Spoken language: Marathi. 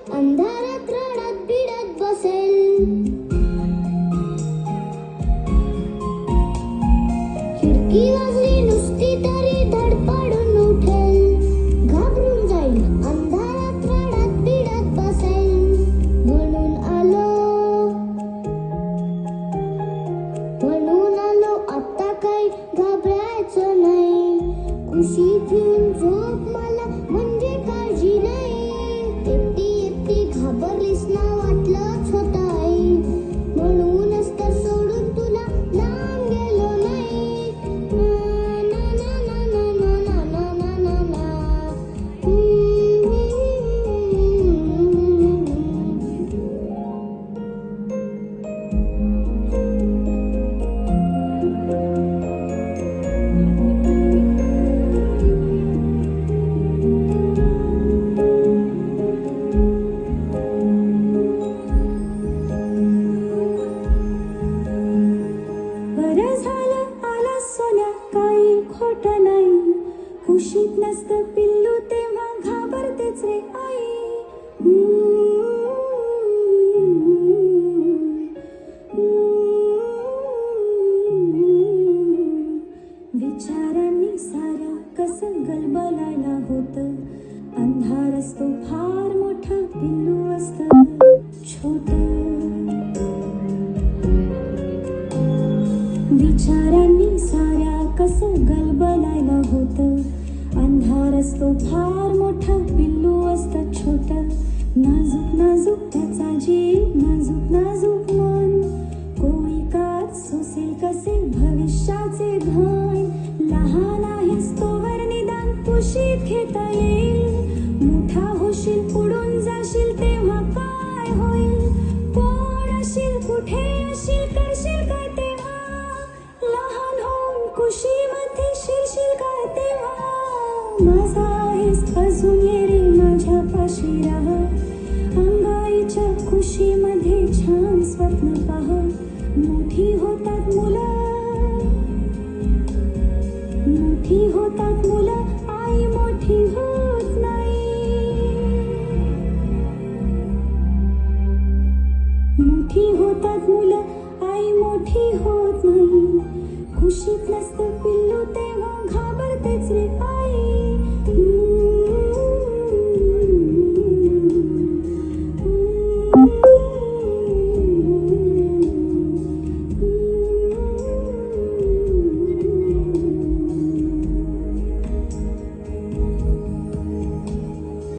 अंधारात रडत बिडत बसेल. खिडकी वाजली नुसती तरी धडपडून उठेल. घाबरून जाईल, अंधारात रडत बिडत बसेल. म्हणून आलो आता काही घाबरायचं नाही. कुशीत येऊन झोप मला म्हणजे काळजी नाही. एकटी घाबरलीस ना वाटलंच होतं आई. म्हणूनच तर सोडून तुला लांब गेलो नाही. ना ना ना ना ना ना ना ना ना ना ना. खोटं नाही. कुशीत नसतं पिल्लू तेव्हा घाबरतेच रे आई. विचारांनी साऱ्या कसं गलबलायला होतं. अंधार असतो फार मोठं, पिल्लू असतं छोटं. विचारांनी साऱ्या कसं गलबलायला होतं. अंधार असतो फार मोठा, पिल्लू असतं छोटं. नाजूक नाजूक त्याचा जीव, नाजूक नाजूक मन. कोळी कात सोसेल कसे भविष्याचे घाण. लहान आहेस तोवर निदान कुशीत घेता येईल. मोठा होशील उडून जाशील तेव्हा काय होईल. कोण अशील कुठे अशील करशील काय तेव्हा. लहान होऊन कुशीमध्ये शिरशील काय तेव्हा. माझा आहेस अजून ये रे माझ्या पाशी राहा. अंगाईच्या कुशीमध्ये छान स्वप्न पहा. मोठी होतात मुलं, मोठी होतात मुलं, आई मोठी होत नाही. मोठी होतात मुलं, आई मोठी होत नाही.